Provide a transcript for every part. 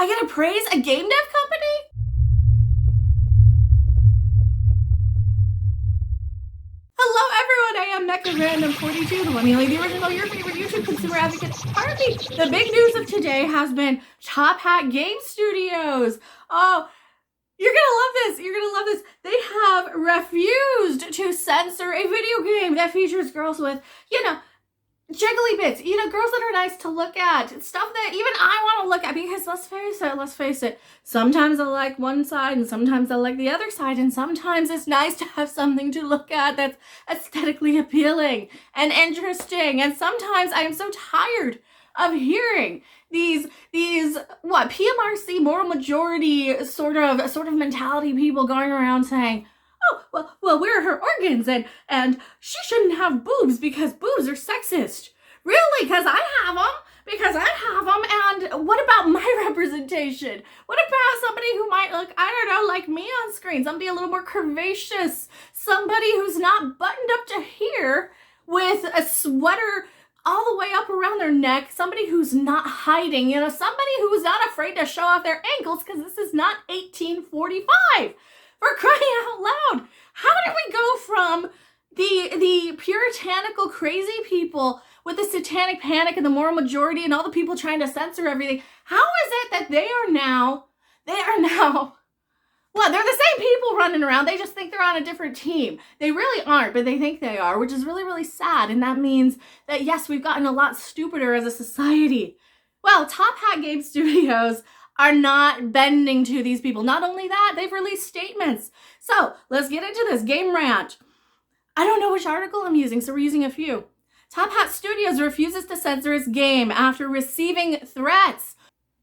I get to praise a game dev company? Hello everyone, I am Mecha Random 42, the one, the only, the original, your favorite YouTube consumer advocate party. The big news of today has been Top Hat Game Studios. Oh, you're gonna love this. You're gonna love this. They have refused to censor a video game that features girls with, jiggly bits. Girls that are nice to look at. Stuff that even I want to look at, because let's face it, sometimes I like one side and sometimes I like the other side, and sometimes it's nice to have something to look at that's aesthetically appealing and interesting. And sometimes I am so tired of hearing these PMRC, moral majority sort of mentality people going around saying, oh, well, where are her organs? And she shouldn't have boobs because boobs are sexist. Really? Because I have them. And what about my representation? What about somebody who might look, like me on screen? Somebody a little more curvaceous. Somebody who's not buttoned up to here with a sweater all the way up around their neck. Somebody who's not hiding. Somebody who's not afraid to show off their ankles, because this is not 1845. For crying out loud, how did we go from the puritanical crazy people with the satanic panic and the moral majority and all the people trying to censor everything? How is it that they are now, well, they're the same people running around. They just think they're on a different team. They really aren't, but they think they are, which is really, really sad. And that means that, yes, we've gotten a lot stupider as a society. Well, Top Hat Game Studios are not bending to these people. Not only that, they've released statements. So let's get into this game rant. I don't know which article I'm using, so we're using a few. Top Hat Studios refuses to censor its game after receiving threats.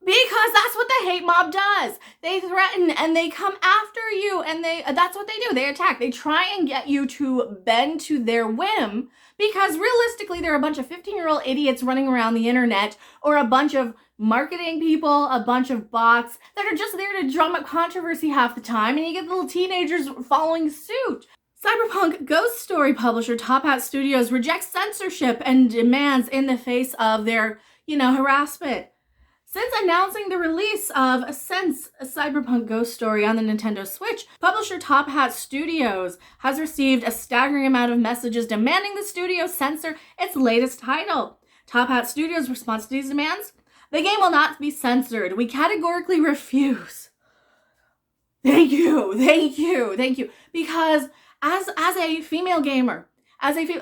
Because that's what the hate mob does. They threaten and they come after you, and that's what they do. They attack. They try and get you to bend to their whim, because realistically they're a bunch of 15-year-old idiots running around the internet, or a bunch of marketing people, a bunch of bots that are just there to drum up controversy half the time, and you get little teenagers following suit. Cyberpunk Ghost Story publisher Top Hat Studios rejects censorship and demands in the face of their, harassment. Since announcing the release of Cyberpunk Ghost Story on the Nintendo Switch, publisher Top Hat Studios has received a staggering amount of messages demanding the studio censor its latest title. Top Hat Studios' response to these demands? The game will not be censored. We categorically refuse. Thank you. Because as a female gamer,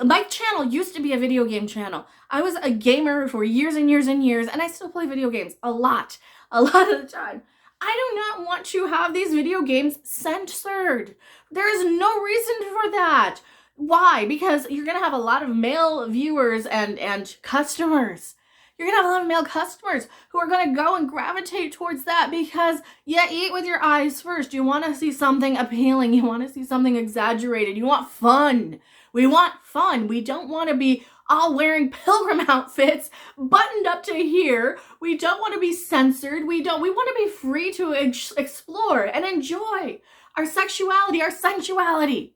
my channel used to be a video game channel. I was a gamer for years and years and years, and I still play video games a lot of the time. I do not want to have these video games censored. There is no reason for that. Why? Because you're going to have a lot of male viewers and customers. You're going to have a lot of male customers who are going to go and gravitate towards that, because you eat with your eyes first. You want to see something appealing. You want to see something exaggerated. You want fun. We want fun. We don't want to be all wearing pilgrim outfits, buttoned up to here. We don't want to be censored. We want to be free to explore and enjoy our sexuality, our sensuality.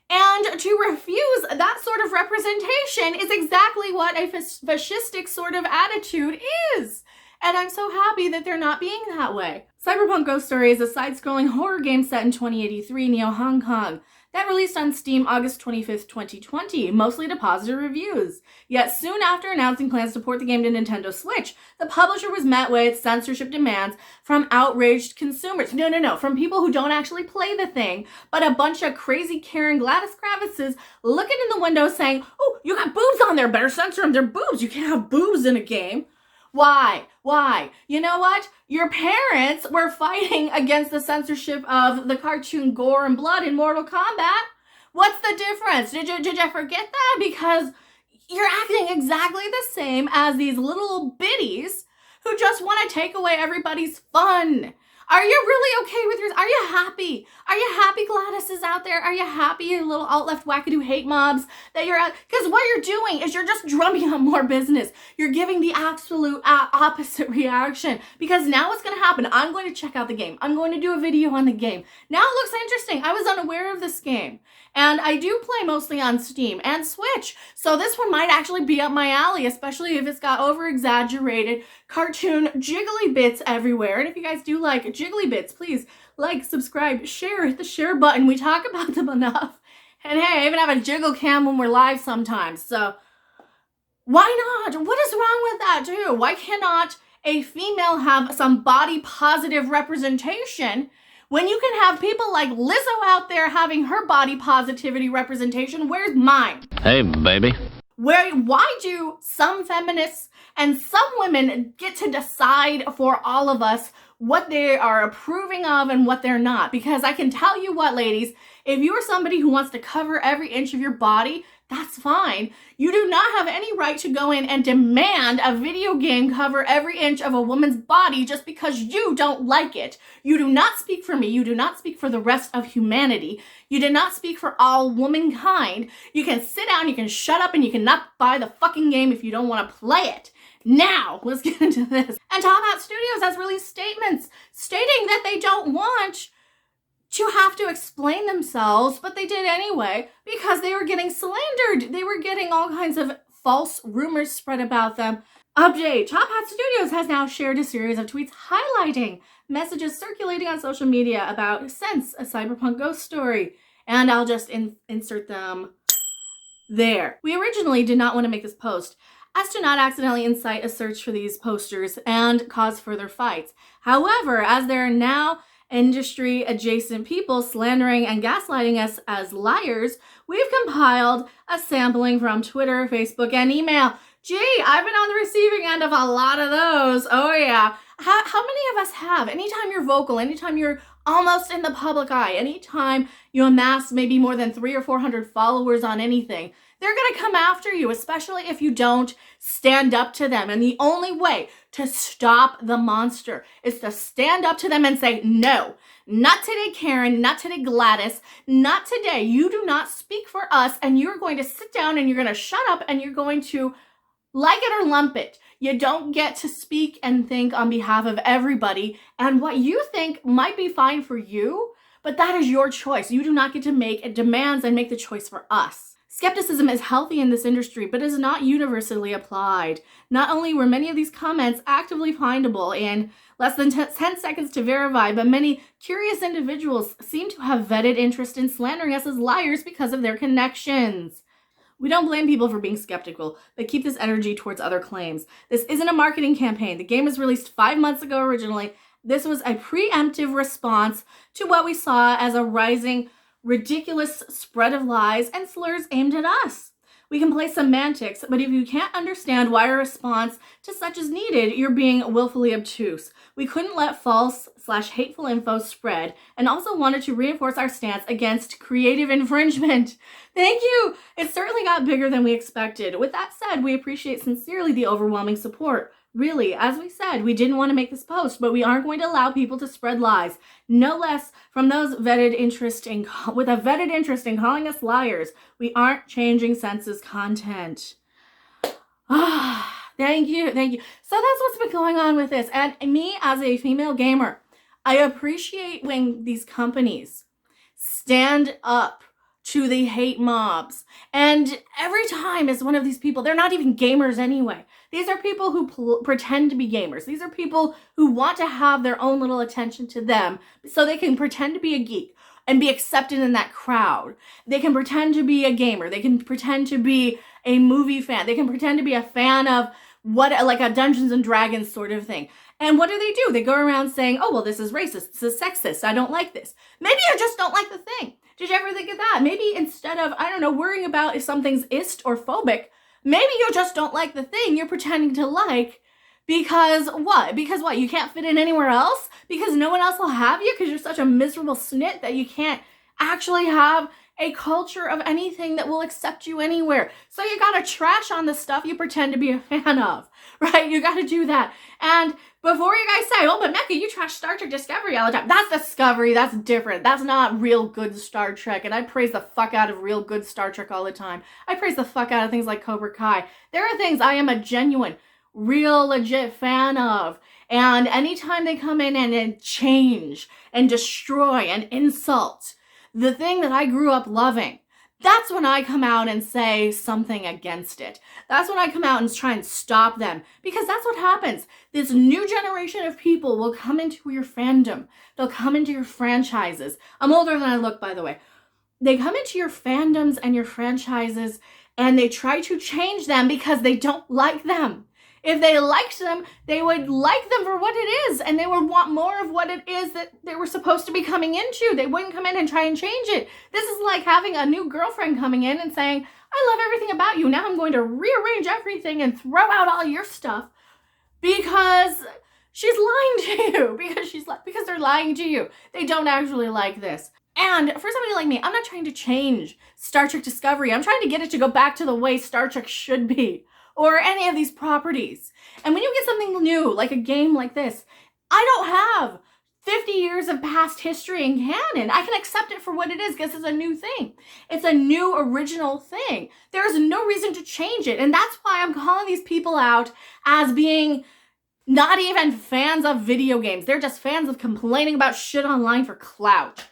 And to refuse that sort of representation is exactly what a fascistic sort of attitude is. And I'm so happy that they're not being that way. Cyberpunk Ghost Story is a side-scrolling horror game set in 2083 Neo-Hong Kong that released on Steam August 25th, 2020, mostly to positive reviews. Yet soon after announcing plans to port the game to Nintendo Switch, the publisher was met with censorship demands from outraged consumers. No, from people who don't actually play the thing, but a bunch of crazy Karen Gladys Kravitzes looking in the window saying, oh, you got boobs on there, better censor them, they're boobs, you can't have boobs in a game. Why? You know what? Your parents were fighting against the censorship of the cartoon gore and blood in Mortal Kombat. What's the difference? Did you forget that? Because you're acting exactly the same as these little biddies who just want to take away everybody's fun. Are you really okay with yours? Are you happy? Are you happy Gladys is out there? Are you happy, you little alt-left wackadoo hate mobs that you're out? Because what you're doing is you're just drumming up more business. You're giving the absolute opposite reaction. Because now what's going to happen? I'm going to check out the game. I'm going to do a video on the game. Now it looks interesting. I was unaware of this game. And I do play mostly on Steam and Switch. So this one might actually be up my alley, especially if it's got over-exaggerated cartoon jiggly bits everywhere. And if you guys do like jiggly bits, please like, subscribe, share, hit the share button. We talk about them enough. And hey, I even have a Jiggle Cam when we're live sometimes. So why not? What is wrong with that too? Why cannot a female have some body positive representation when you can have people like Lizzo out there having her body positivity representation? Where's mine? Hey, baby. Why do some feminists and some women get to decide for all of us what they are approving of and what they're not? Because I can tell you what, ladies, if you are somebody who wants to cover every inch of your body, that's fine. You do not have any right to go in and demand a video game cover every inch of a woman's body just because you don't like it. You do not speak for me. You do not speak for the rest of humanity. You do not speak for all womankind. You can sit down, you can shut up, and you cannot buy the fucking game if you don't want to play it. Now, let's get into this. And Top Hat Studios has released statements stating that they don't want to have to explain themselves, but they did anyway because they were getting slandered. They were getting all kinds of false rumors spread about them. Update: Top Hat Studios has now shared a series of tweets highlighting messages circulating on social media about Sense, a Cyberpunk Ghost Story, and I'll just insert them there. We originally did not want to make this post as to not accidentally incite a search for these posters and cause further fights. However, as there are now industry adjacent people slandering and gaslighting us as liars, we've compiled a sampling from Twitter, Facebook, and email. Gee, I've been on the receiving end of a lot of those. Oh yeah. How many of us have? Anytime you're vocal, anytime you're almost in the public eye, anytime you amass maybe more than 300 or 400 followers on anything, they're going to come after you, especially if you don't stand up to them. And the only way to stop the monster is to stand up to them and say, no, not today, Karen, not today, Gladys, not today. You do not speak for us, and you're going to sit down and you're going to shut up and you're going to like it or lump it. You don't get to speak and think on behalf of everybody, and what you think might be fine for you, but that is your choice. You do not get to make demands and make the choice for us. Skepticism is healthy in this industry, but is not universally applied. Not only were many of these comments actively findable in less than 10 seconds to verify, but many curious individuals seem to have vetted interest in slandering us as liars because of their connections. We don't blame people for being skeptical, but keep this energy towards other claims. This isn't a marketing campaign. The game was released 5 months ago originally. This was a preemptive response to what we saw as a rising ridiculous spread of lies and slurs aimed at us. We can play semantics, but if you can't understand why a response to such is needed, you're being willfully obtuse. We couldn't let false/hateful info spread and also wanted to reinforce our stance against creative infringement. Thank you! It certainly got bigger than we expected. With that said, we appreciate sincerely the overwhelming support. Really, as we said, we didn't want to make this post, but we aren't going to allow people to spread lies, no less from those with a vetted interest in calling us liars. We aren't changing Sense's content. Thank you. So that's what's been going on with this. And me as a female gamer, I appreciate when these companies stand up to the hate mobs. And every time is one of these people, they're not even gamers anyway. These are people who pretend to be gamers. These are people who want to have their own little attention to them so they can pretend to be a geek and be accepted in that crowd. They can pretend to be a gamer. They can pretend to be a movie fan. They can pretend to be a fan of like a Dungeons and Dragons sort of thing. And what do? They go around saying, oh, well, this is racist. This is sexist. I don't like this. Maybe you just don't like the thing. Did you ever think of that? Maybe instead of, worrying about if something's ist or phobic, maybe you just don't like the thing you're pretending to like because what? You can't fit in anywhere else? Because no one else will have you because you're such a miserable snit that you can't actually have a culture of anything that will accept you anywhere. So you gotta trash on the stuff you pretend to be a fan of, right? You gotta do that. And before you guys say, oh, but Mecha, you trash Star Trek Discovery all the time. That's Discovery, that's different. That's not real good Star Trek. And I praise the fuck out of real good Star Trek all the time. I praise the fuck out of things like Cobra Kai. There are things I am a genuine, real, legit fan of. And anytime they come in and change and destroy and insult the thing that I grew up loving, that's when I come out and say something against it. That's when I come out and try and stop them, because that's what happens. This new generation of people will come into your fandom. They'll come into your franchises. I'm older than I look, by the way. They come into your fandoms and your franchises and they try to change them because they don't like them. If they liked them, they would like them for what it is, and they would want more of what it is that they were supposed to be coming into. They wouldn't come in and try and change it. This is like having a new girlfriend coming in and saying, I love everything about you. Now I'm going to rearrange everything and throw out all your stuff because she's lying to you. Because they're lying to you. They don't actually like this. And for somebody like me, I'm not trying to change Star Trek Discovery. I'm trying to get it to go back to the way Star Trek should be, or any of these properties. And when you get something new, like a game like this, I don't have 50 years of past history and canon. I can accept it for what it is because it's a new thing. It's a new original thing. There is no reason to change it. And that's why I'm calling these people out as being not even fans of video games. They're just fans of complaining about shit online for clout.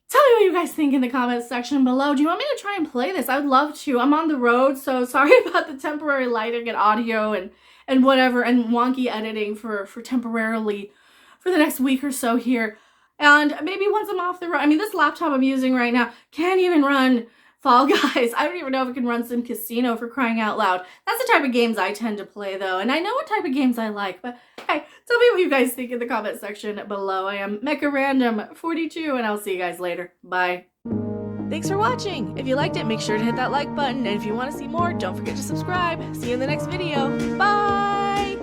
Tell me what you guys think in the comments section below. Do you want me to try and play this? I would love to. I'm on the road, so sorry about the temporary lighting and audio and whatever, and wonky editing for temporarily for the next week or so here. And maybe once I'm off the road, I mean, this laptop I'm using right now can't even run Fall Guys. I don't even know if it can run some casino, for crying out loud. That's the type of games I tend to play, though, and I know what type of games I like, but hey, tell me what you guys think in the comment section below. I am Mecha Random 42, and I'll see you guys later. Bye. Thanks for watching. If you liked it, make sure to hit that like button, and if you want to see more, don't forget to subscribe. See you in the next video. Bye!